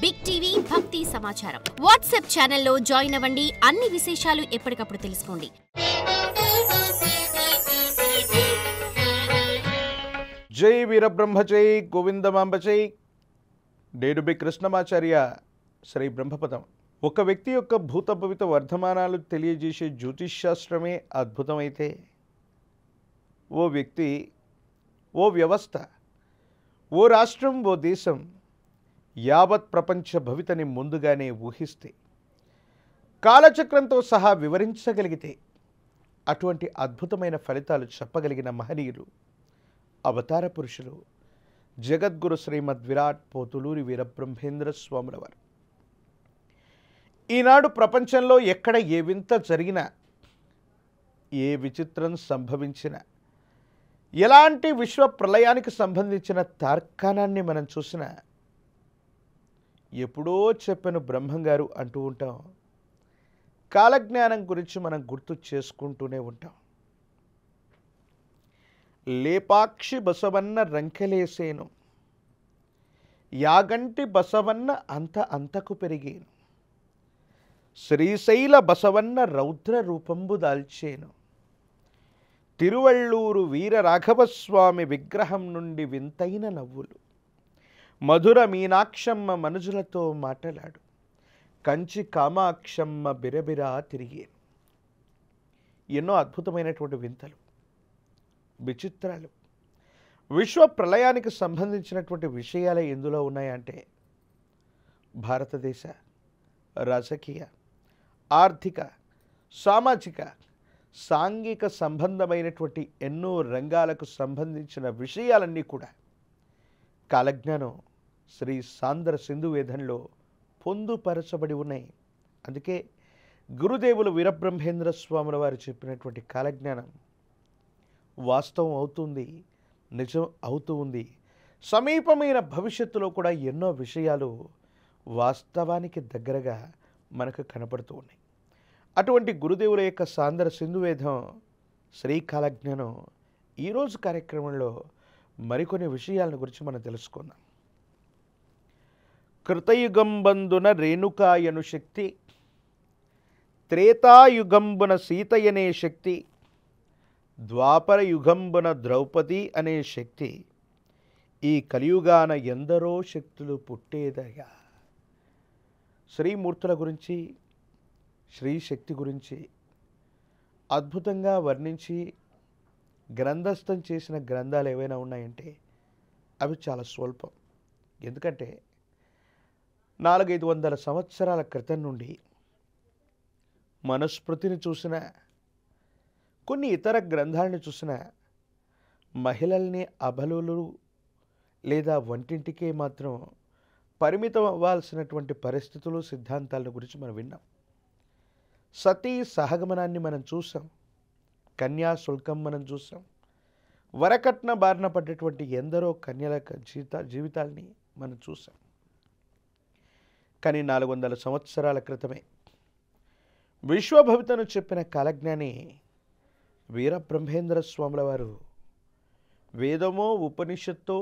Big TV భక్తి సమాచారం WhatsApp ఛానల్లో జాయిన్ అవ్వండి. అన్ని విశేషాలు ఎప్పటికప్పుడు తెలుసుకోండి. జై వీరబ్రహ్మ జై గోవిందమాంబ జై. నేను బి కృష్ణమాచార్య. శ్రీ బ్రహ్మపదం. ఒక వ్యక్తి యొక్క భూత భవిత వర్ధమానాలు తెలియజేసే జ్యోతిష్ శాస్త్రమే అద్భుతమైతే, ఓ వ్యక్తి, ఓ వ్యవస్థ, ఓ రాష్ట్రం, ఓ దేశం యావత్ ప్రపంచ భవితని ముందుగానే ఊహిస్తే, కాలచక్రంతో సహా వివరించగలిగితే అటువంటి అద్భుతమైన ఫలితాలు చెప్పగలిగిన మహనీయులు, అవతార పురుషులు జగద్గురు శ్రీమద్ విరాట్ పోతులూరి వీరబ్రహ్మేంద్ర స్వాముల వారు. ఈనాడు ప్రపంచంలో ఎక్కడ ఏ వింత జరిగినా, ఏ విచిత్రం సంభవించినా, ఎలాంటి విశ్వ ప్రళయానికి సంబంధించిన తార్కాణాన్ని మనం చూసినా, ఎప్పుడో చెప్పిన బ్రహ్మంగారు అంటూ ఉంటాం. కాలజ్ఞానం గురించి మనం గుర్తు చేసుకుంటూనే ఉంటాం. లేపాక్షి బసవన్న రంకెలేసేను, యాగంటి బసవన్న అంతకు పెరిగేను, శ్రీశైల బసవన్న రౌద్ర రూపంబు దాల్చేను, తిరువళ్ళూరు వీర రాఘవస్వామి విగ్రహం నుండి వింతైన నవ్వులు, మధుర మీనాక్షమ్మ మనుజులతో మాటలాడు, కంచి కామాక్షమ్మ బిరబిరా తిరిగేను. ఎన్నో అద్భుతమైనటువంటి వింతలు, విచిత్రాలు, విశ్వ ప్రళయానికి సంబంధించినటువంటి విషయాలు ఎందులో ఉన్నాయంటే, భారతదేశ రాజకీయ, ఆర్థిక, సామాజిక, సాంఘిక సంబంధమైనటువంటి ఎన్నో రంగాలకు సంబంధించిన విషయాలన్నీ కూడా కాలజ్ఞానం శ్రీ సాంద్ర సింధు వేదంలో పొందుపరచబడి ఉన్నాయి. అందుకే గురుదేవులు వీరబ్రహ్మేంద్ర స్వాముల వారు చెప్పినటువంటి కాలజ్ఞానం వాస్తవం అవుతుంది, నిజం అవుతూ ఉంది. సమీపమైన భవిష్యత్తులో కూడా ఎన్నో విషయాలు వాస్తవానికి దగ్గరగా మనకు కనపడుతూ ఉన్నాయి. అటువంటి గురుదేవుల యొక్క సాంద్ర సింధువేదం శ్రీకాలజ్ఞానం ఈరోజు కార్యక్రమంలో మరికొన్ని విషయాలను గురించి మనం తెలుసుకుందాం. కృతయుగంబందున రేణుకాయను శక్తి, త్రేతాయుగంబున సీతయనే శక్తి, ద్వాపర యుగంబున ద్రౌపది అనే శక్తి, ఈ కలియుగాన ఎందరో శక్తులు పుట్టేదయ్యా. శ్రీమూర్తుల గురించి, శ్రీ శక్తి గురించి అద్భుతంగా వర్ణించి గ్రంథస్థం చేసిన గ్రంథాలు ఏవైనా ఉన్నాయంటే అవి చాలా స్వల్పం. ఎందుకంటే 400-500 సంవత్సరాల క్రితం నుండి మనుస్మృతిని చూసిన, కొన్ని ఇతర గ్రంథాలను చూసిన, మహిళల్ని అబలులు లేదా వంటింటికే మాత్రం పరిమితం అవ్వాల్సినటువంటి పరిస్థితులు, సిద్ధాంతాల గురించి మనం విన్నాం. సతీ సహగమనాన్ని మనం చూసాం, కన్యాశుల్కం మనం చూసాం, వరకట్న బారిన పడ్డటువంటి ఎందరో కన్యల జీవితాల్ని మనం చూసాం. కానీ 400 సంవత్సరాల క్రితమే విశ్వభవితను చెప్పిన కాలజ్ఞాని వీరబ్రహ్మేంద్ర స్వాముల వారు వేదమో ఉపనిషత్తో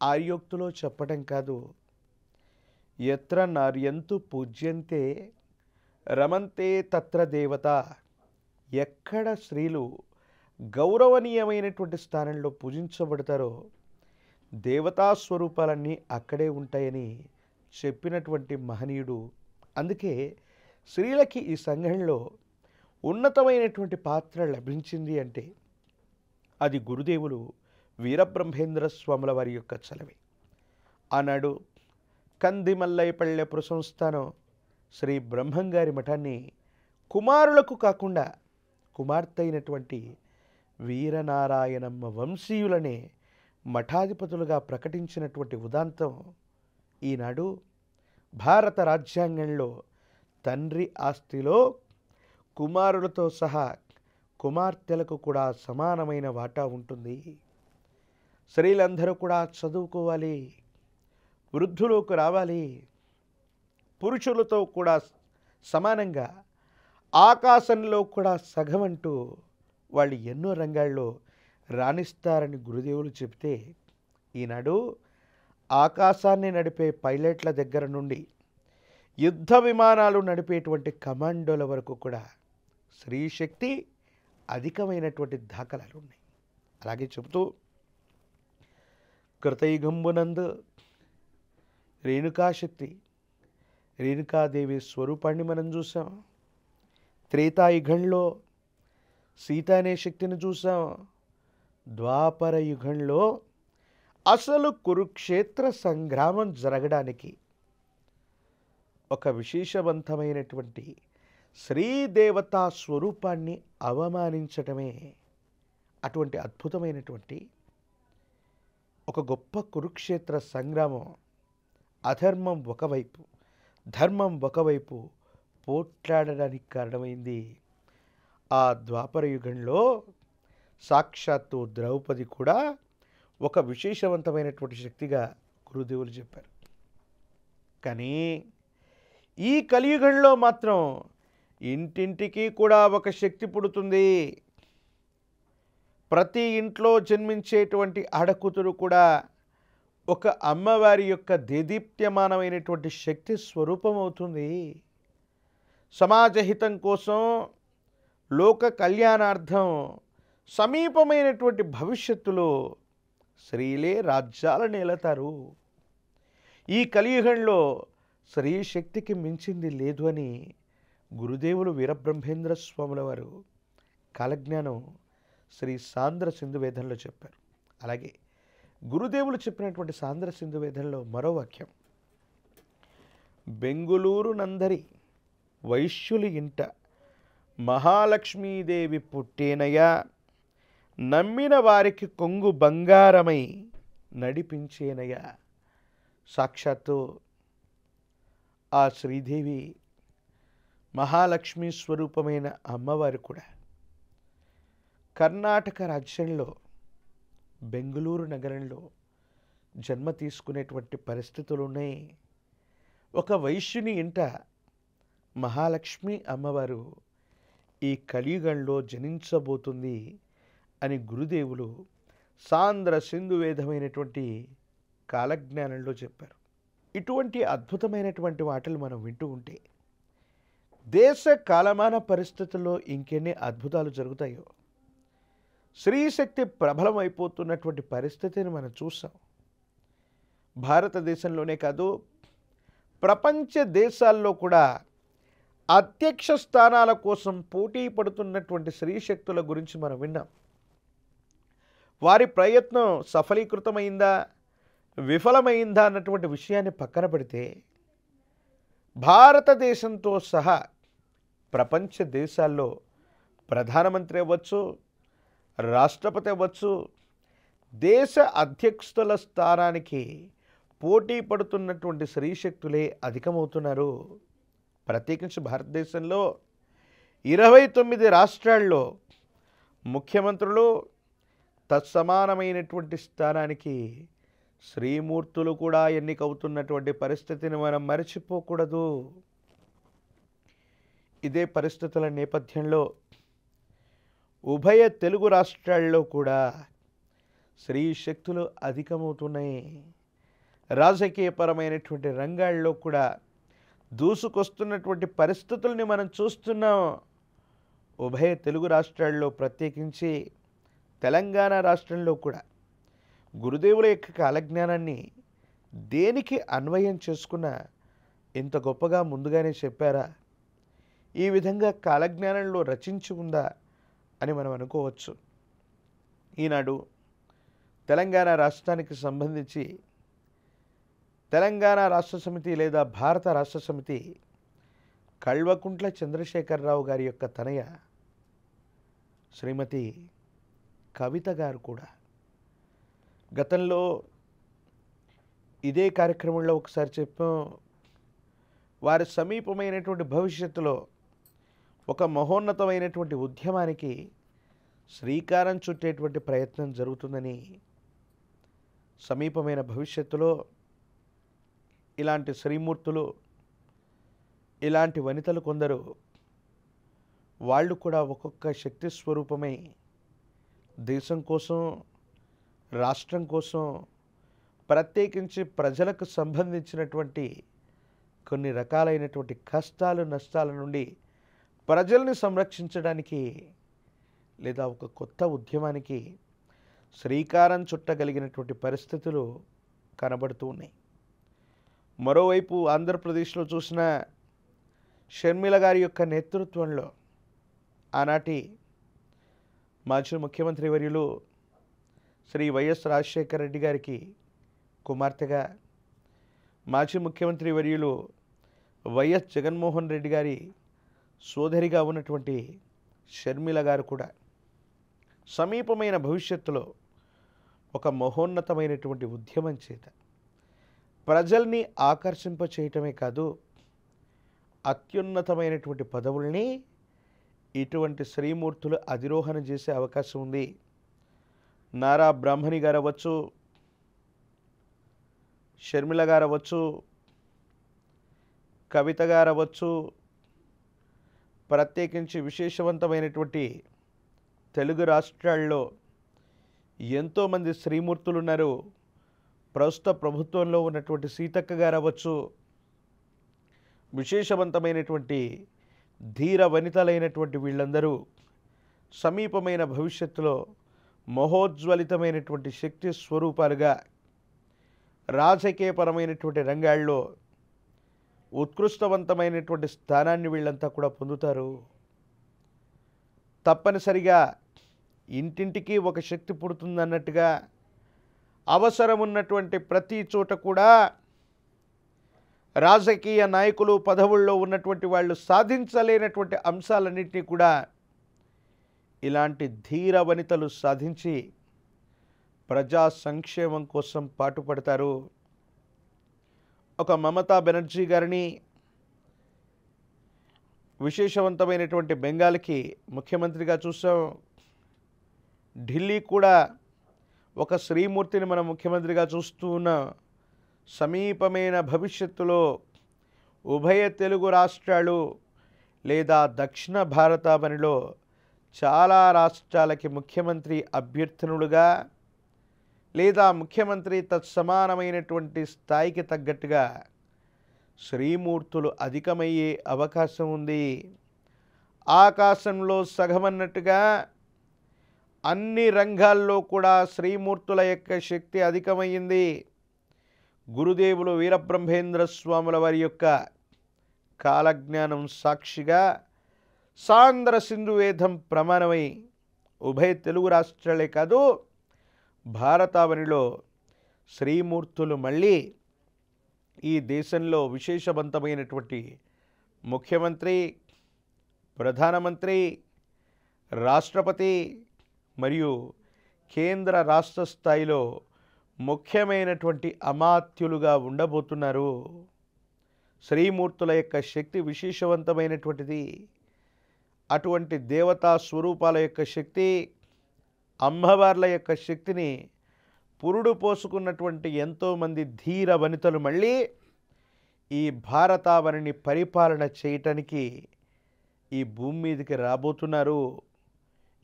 ఆర్యోక్తులో చెప్పడం కాదు, ఎత్ర నార్యంతు పూజ్యంతే రమంతే తత్ర దేవత, ఎక్కడ స్త్రీలు గౌరవనీయమైనటువంటి స్థానంలో పూజించబడతారో దేవతా స్వరూపాలన్నీ అక్కడే ఉంటాయని చెప్పినటువంటి మహనీయుడు. అందుకే స్త్రీలకి ఈ సంఘంలో ఉన్నతమైనటువంటి పాత్ర లభించింది అంటే అది గురుదేవులు వీరబ్రహ్మేంద్ర స్వాముల వారి యొక్క చలవే. ఆనాడు కందిమల్లైపల్లెపుర సంస్థానం శ్రీ బ్రహ్మంగారి మఠాన్ని కుమారులకు కాకుండా కుమార్తె అయినటువంటి వీరనారాయణమ్మ వంశీయులనే మఠాధిపతులుగా ప్రకటించినటువంటి ఉదాంతం ఈనాడు భారత రాజ్యాంగంలో తండ్రి ఆస్తిలో కుమారులతో సహా కుమార్తెలకు కూడా సమానమైన వాటా ఉంటుంది. స్త్రీలందరూ కూడా చదువుకోవాలి, వృద్ధులకు రావాలి, పురుషులతో కూడా సమానంగా ఆకాశంలో కూడా సగం అంటూ వాళ్ళు ఎన్నో రంగాల్లో రాణిస్తారని గురుదేవులు చెప్తే, ఈనాడు ఆకాశాన్ని నడిపే పైలట్ల దగ్గర నుండి యుద్ధ విమానాలు నడిపేటువంటి కమాండోల వరకు కూడా స్త్రీ శక్తి అధికమైనటువంటి దాఖలాలు ఉన్నాయి. అలాగే చెబుతూ కృతయుగంబునందు రేణుకాశక్తి, రేణుకాదేవి స్వరూపాన్ని మనం చూసాం. త్రేతాయుగంలో సీత అనే శక్తిని చూసాం. ద్వాపర యుగంలో అసలు కురుక్షేత్ర సంగ్రామం జరగడానికి ఒక విశేషవంతమైనటువంటి శ్రీదేవతా స్వరూపాన్ని అవమానించటమే అటువంటి అద్భుతమైనటువంటి ఒక గొప్ప కురుక్షేత్ర సంగ్రామం. అధర్మం ఒకవైపు, ధర్మం ఒకవైపు పోట్లాడడానికి కారణమైంది. ఆ ద్వాపర యుగంలో సాక్షాత్తు ద్రౌపది కూడా ఒక విశేషవంతమైనటువంటి శక్తిగా గురుదేవులు చెప్పారు. కానీ ఈ కలియుగంలో మాత్రం ఇంటింటికి కూడా ఒక శక్తి పుడుతుంది. ప్రతి ఇంట్లో జన్మించేటువంటి ఆడకూతురు కూడా ఒక అమ్మవారి యొక్క దేదీప్యమానమైనటువంటి శక్తి స్వరూపం అవుతుంది. సమాజహితం కోసం, లోక కళ్యాణార్థం సమీపమైనటువంటి భవిష్యత్తులో స్త్రీలే రాజ్యాలను ఏలతారు. ఈ కలియుగంలో స్త్రీ శక్తికి మించింది లేదు అని గురుదేవులు వీరబ్రహ్మేంద్ర స్వాముల వారు కాలజ్ఞానం శ్రీ సాంద్ర సింధు వేదంలో చెప్పారు. అలాగే గురుదేవులు చెప్పినటువంటి సాంద్ర సింధు వేదంలో మరో వాక్యం, బెంగుళూరు నందరి వైశ్యులు ఇంట మహాలక్ష్మీదేవి పుట్టేనయ్యా, నమ్మిన వారికి కొంగు బంగారమై నడిపించేనయ్యా. సాక్షాత్తు ఆ శ్రీదేవి మహాలక్ష్మి స్వరూపమైన అమ్మవారు కూడా కర్ణాటక రాజ్యంలో బెంగుళూరు నగరంలో జన్మ తీసుకునేటువంటి పరిస్థితులు ఉన్నాయి. ఒక వైశ్యుని ఇంట మహాలక్ష్మి అమ్మవారు ఈ కలియుగంలో జనించబోతుంది అని గురుదేవులు సాంద్ర సింధు వేదమైనటువంటి కాలజ్ఞానంలో చెప్పారు. ఇటువంటి అద్భుతమైనటువంటి మాటలు మనం వింటూ ఉంటే దేశ కాలమాన పరిస్థితుల్లో ఇంకెన్ని అద్భుతాలు జరుగుతాయో. స్త్రీశక్తి ప్రబలం అయిపోతున్నటువంటి పరిస్థితిని మనం చూసాం. భారతదేశంలోనే కాదు, ప్రపంచ దేశాల్లో కూడా అధ్యక్ష స్థానాల కోసం పోటీ పడుతున్నటువంటి స్త్రీశక్తుల గురించి మనం విన్నాం. వారి ప్రయత్నం సఫలీకృతమైందా, విఫలమైందా అన్నటువంటి విషయాన్ని పక్కన పెడితే భారతదేశంతో సహా ప్రపంచ దేశాల్లో ప్రధానమంత్రి అవ్వచ్చు, రాష్ట్రపతి అవ్వచ్చు, దేశ అధ్యక్షుల స్థానానికి పోటీ పడుతున్నటువంటి స్త్రీశక్తులే అధికమవుతున్నారు. ప్రత్యేకించి భారతదేశంలో 29 రాష్ట్రాల్లో ముఖ్యమంత్రులు తత్సమానమైనటువంటి స్థానానికి శ్రీమూర్తులు కూడా ఎన్నికవుతున్నటువంటి పరిస్థితిని మనం మరచిపోకూడదు. ఇదే పరిస్థితుల నేపథ్యంలో ఉభయ తెలుగు రాష్ట్రాల్లో కూడా స్త్రీ శక్తులు అధికమవుతున్నాయి. రాజకీయపరమైనటువంటి రంగాల్లో కూడా దూసుకొస్తున్నటువంటి పరిస్థితుల్ని మనం చూస్తున్నాం. ఉభయ తెలుగు రాష్ట్రాల్లో, ప్రత్యేకించి తెలంగాణ రాష్ట్రంలో కూడా గురుదేవుల యొక్క కాలజ్ఞానాన్ని దేనికి అన్వయం చేసుకున్నా ఇంత గొప్పగా ముందుగానే చెప్పారా, ఈ విధంగా కాలజ్ఞానంలో రచించి ఉందా అని మనం అనుకోవచ్చు. ఈనాడు తెలంగాణ రాష్ట్రానికి సంబంధించి తెలంగాణ రాష్ట్ర సమితి లేదా భారత రాష్ట్ర సమితి కల్వకుంట్ల చంద్రశేఖరరావు గారి యొక్క తనయ శ్రీమతి కవిత గారు కూడా గతంలో ఇదే కార్యక్రమంలో ఒకసారి చెప్పాం, వారి సమీపమైనటువంటి భవిష్యత్తులో ఒక మహోన్నతమైనటువంటి ఉద్యమానికి శ్రీకారం చుట్టేటువంటి ప్రయత్నం జరుగుతుందని. సమీపమైన భవిష్యత్తులో ఇలాంటి శ్రీమూర్తులు, ఇలాంటి వనితలు కొందరు వాళ్ళు కూడా ఒక్కొక్క శక్తి స్వరూపమై దేశం కోసం, రాష్ట్రం కోసం ప్రత్యేకించి ప్రజలకు సంబంధించినటువంటి కొన్ని రకాలైనటువంటి కష్టాలు నష్టాల నుండి ప్రజల్ని సంరక్షించడానికి లేదా ఒక కొత్త ఉద్యమానికి శ్రీకారం చుట్టగలిగినటువంటి పరిస్థితులు కనబడుతూ ఉన్నాయి. మరోవైపు ఆంధ్రప్రదేశ్లో చూసిన షర్మిల గారి యొక్క నేతృత్వంలో ఆనాటి మాజీ ముఖ్యమంత్రి వర్యులు శ్రీ వైఎస్ రాజశేఖర రెడ్డి గారికి కుమార్తెగా, మాజీ ముఖ్యమంత్రి వర్యులు వైఎస్ జగన్మోహన్ రెడ్డి గారి సోదరిగా ఉన్నటువంటి షర్మిల గారు కూడా సమీపమైన భవిష్యత్తులో ఒక మహోన్నతమైనటువంటి ఉద్యమం చేత ప్రజల్ని ఆకర్షింపచేయటమే కాదు, అత్యున్నతమైనటువంటి పదవుల్ని ఇటువంటి శ్రీమూర్తులు అధిరోహణ చేసే అవకాశం ఉంది. నారా బ్రాహ్మణి గారు అవ్వచ్చు, షర్మిల గారు అవ్వచ్చు, కవిత గారు అవ్వచ్చు, ప్రత్యేకించి విశేషవంతమైనటువంటి తెలుగు రాష్ట్రాల్లో ఎంతోమంది శ్రీమూర్తులు ఉన్నారు. ప్రస్తుత ప్రభుత్వంలో ఉన్నటువంటి సీతక్క గారు అవ్వచ్చు, విశేషవంతమైనటువంటి ధీర వనితలైనటువంటి వీళ్ళందరూ సమీపమైన భవిష్యత్తులో మహోజ్వలితమైనటువంటి శక్తి స్వరూపాలుగా రాజకీయపరమైనటువంటి రంగాల్లో ఉత్కృష్టవంతమైనటువంటి స్థానాన్ని వీళ్ళంతా కూడా పొందుతారు. తప్పనిసరిగా ఇంటింటికి ఒక శక్తి పుడుతుందన్నట్టుగా అవసరం ఉన్నటువంటి ప్రతి చోట కూడా రాజకీయ నాయకులు పదవుల్లో ఉన్నటువంటి వాళ్ళు సాధించలేనటువంటి అంశాలన్నింటినీ కూడా ఇలాంటి ధీర వనితలు సాధించి ప్రజా సంక్షేమం కోసం పాటుపడతారు. ఒక మమతా బెనర్జీ గారిని విశేషవంతమైనటువంటి బెంగాల్కి ముఖ్యమంత్రిగా చూసాం. ఢిల్లీ కూడా ఒక శ్రీమూర్తిని మనం ముఖ్యమంత్రిగా చూస్తూ ఉన్నాం. సమీపమైన భవిష్యత్తులో ఉభయ తెలుగు రాష్ట్రాలు లేదా దక్షిణ భారతావనిలో చాలా రాష్ట్రాలకి ముఖ్యమంత్రి అభ్యర్థినులుగా లేదా ముఖ్యమంత్రి తత్సమానమైనటువంటి స్థాయికి తగ్గట్టుగా శ్రీమూర్తులు అధికమయ్యే అవకాశం ఉంది. ఆకాశంలో సగమన్నట్టుగా అన్ని రంగాల్లో కూడా శ్రీమూర్తుల యొక్క శక్తి అధికమైంది. గురుదేవులు వీరబ్రహ్మేంద్ర స్వాముల వారి యొక్క కాలజ్ఞానం సాక్షిగా సాంద్ర సింధు వేదం ప్రమాణమై ఉభయ తెలుగు రాష్ట్రాలే కాదు భారతావనిలో శ్రీమూర్తులు మళ్ళీ ఈ దేశంలో విశేషవంతమైనటువంటి ముఖ్యమంత్రి, ప్రధానమంత్రి, రాష్ట్రపతి మరియు కేంద్ర రాష్ట్ర స్థాయిలో ముఖ్యమైనటువంటి అమాత్యులుగా ఉండబోతున్నారు. శ్రీమూర్తుల యొక్క శక్తి విశేషవంతమైనటువంటిది. అటువంటి దేవతా స్వరూపాల యొక్క శక్తి, అమ్మవార్ల యొక్క శక్తిని పురుడు పోసుకున్నటువంటి ఎంతోమంది ధీర వనితలు మళ్ళీ ఈ భారతావనిని పరిపాలన చేయటానికి ఈ భూమి మీదకి రాబోతున్నారు.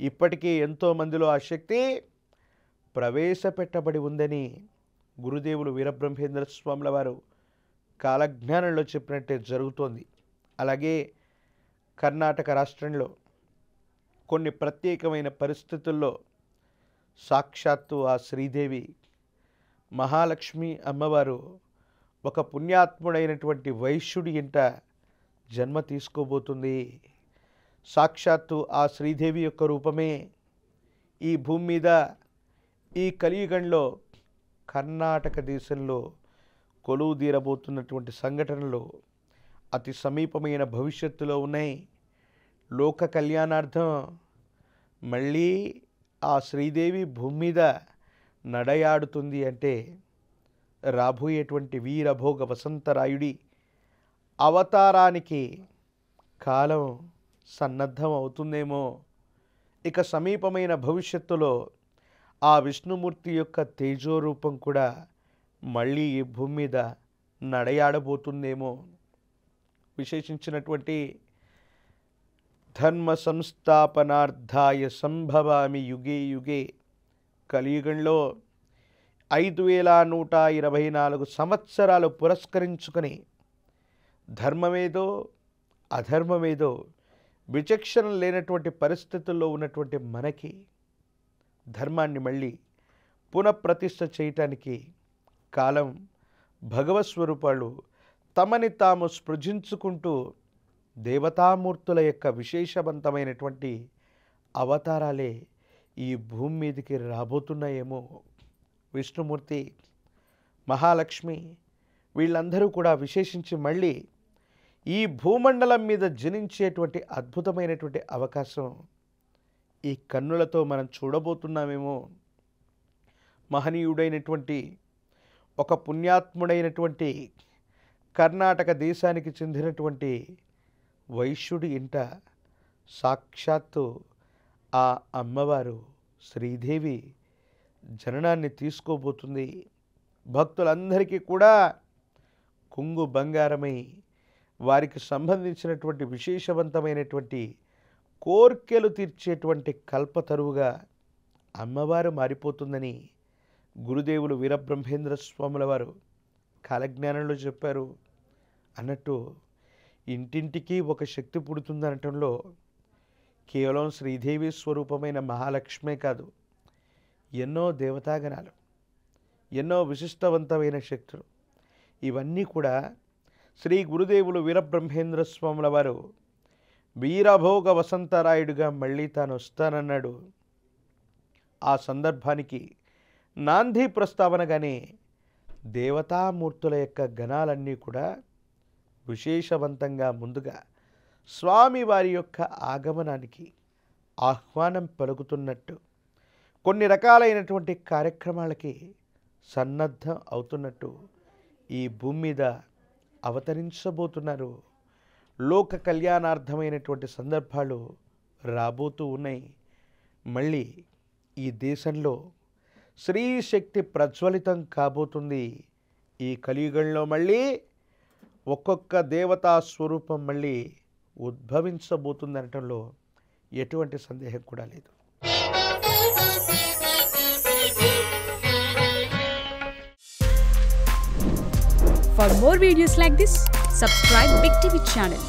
ఇప్పటికీ ఎంతోమందిలో ఆ శక్తి ప్రవేశపెట్టబడి ఉందని గురుదేవులు వీరబ్రహ్మేంద్ర స్వాముల వారు కాలజ్ఞానంలో చెప్పినట్టే జరుగుతోంది. అలాగే కర్ణాటక రాష్ట్రంలో కొన్ని ప్రత్యేకమైన పరిస్థితుల్లో సాక్షాత్తు ఆ శ్రీదేవి మహాలక్ష్మి అమ్మవారు ఒక పుణ్యాత్ముడైనటువంటి వైశ్యుడి ఇంట జన్మ తీసుకోబోతుంది. సాక్షాత్తు ఆ శ్రీదేవి యొక్క రూపమే ఈ భూమి మీద ఈ కలియుగంలో కర్ణాటక దేశంలో కొలువు తీరబోతున్నటువంటి సంఘటనలు అతి సమీపమైన భవిష్యత్తులో ఉన్నాయి. లోక కళ్యాణార్థం మళ్ళీ ఆ శ్రీదేవి భూమి మీద నడయాడుతుంది అంటే రాబోయేటువంటి వీరభోగ వసంతరాయుడి అవతారానికి కాలం సన్నద్ధం అవుతుందేమో. ఇక సమీపమైన భవిష్యత్తులో ఆ విష్ణుమూర్తి యొక్క తేజోరూపం కూడా మళ్ళీ ఈ భూమి మీద నడయాడబోతుందేమో. విశేషించినటువంటి ధర్మ సంస్థాపనార్థాయ సంభవామి యుగే యుగే కలియుగంలో 5124 సంవత్సరాలు పురస్కరించుకొని ధర్మమేదో అధర్మమేదో విచక్షణ లేనటువంటి పరిస్థితుల్లో ఉన్నటువంటి మనకి ధర్మాన్ని మళ్ళీ పునఃప్రతిష్ఠ చేయటానికి కాలం భగవత్ స్వరూపాలు తమని తాము స్పృజించుకుంటూ దేవతామూర్తుల యొక్క విశేషవంతమైనటువంటి అవతారాలే ఈ భూమి మీదకి రాబోతున్నాయేమో. విష్ణుమూర్తి, మహాలక్ష్మి వీళ్ళందరూ కూడా విశేషించి మళ్ళీ ఈ భూమండలం మీద జనించేటువంటి అద్భుతమైనటువంటి అవకాశం ఈ కన్నులతో మనం చూడబోతున్నామేమో. మహనీయుడైనటువంటి ఒక పుణ్యాత్ముడైనటువంటి కర్ణాటక దేశానికి చెందినటువంటి వైశ్యుడి ఇంట సాక్షాత్తు ఆ అమ్మవారు శ్రీదేవి జననాన్ని తీసుకోబోతుంది. భక్తులందరికీ కూడా కుంగు బంగారమై వారికి సంబంధించినటువంటి విశేషవంతమైనటువంటి కోర్కెలు తీర్చేటువంటి కల్పతరువుగా అమ్మవారు మారిపోతుందని గురుదేవులు వీరబ్రహ్మేంద్ర స్వాముల వారు కాలజ్ఞానంలో చెప్పారు. అన్నట్టు ఇంటింటికి ఒక శక్తి పుడుతుందనటంలో కేవలం శ్రీదేవి స్వరూపమైన మహాలక్ష్మే కాదు, ఎన్నో దేవతాగణాలు, ఎన్నో విశిష్టవంతమైన శక్తులు, ఇవన్నీ కూడా శ్రీ గురుదేవులు వీరబ్రహ్మేంద్ర స్వాముల వారు వీరభోగ వసంతరాయుడుగా మళ్ళీ తాను వస్తానన్నాడు. ఆ సందర్భానికి నాంది ప్రస్తావనగానే దేవతామూర్తుల యొక్క గణాలన్నీ కూడా విశేషవంతంగా ముందుగా స్వామివారి యొక్క ఆగమనానికి ఆహ్వానం పలుకుతున్నట్టు కొన్ని రకాలైనటువంటి కార్యక్రమాలకి సన్నద్ధం అవుతున్నట్టు ఈ భూమి మీద అవతరించబోతున్నారు. లోక కళ్యాణార్థమైనటువంటి సందర్భాలు రాబోతూ ఉన్నాయి. మళ్ళీ ఈ దేశంలో స్త్రీశక్తి ప్రజ్వలితం కాబోతుంది. ఈ కలియుగంలో మళ్ళీ ఒక్కొక్క దేవతా స్వరూపం మళ్ళీ ఉద్భవించబోతుందనటంలో ఎటువంటి సందేహం కూడా లేదు. For more videos like this, subscribe Big TV channel.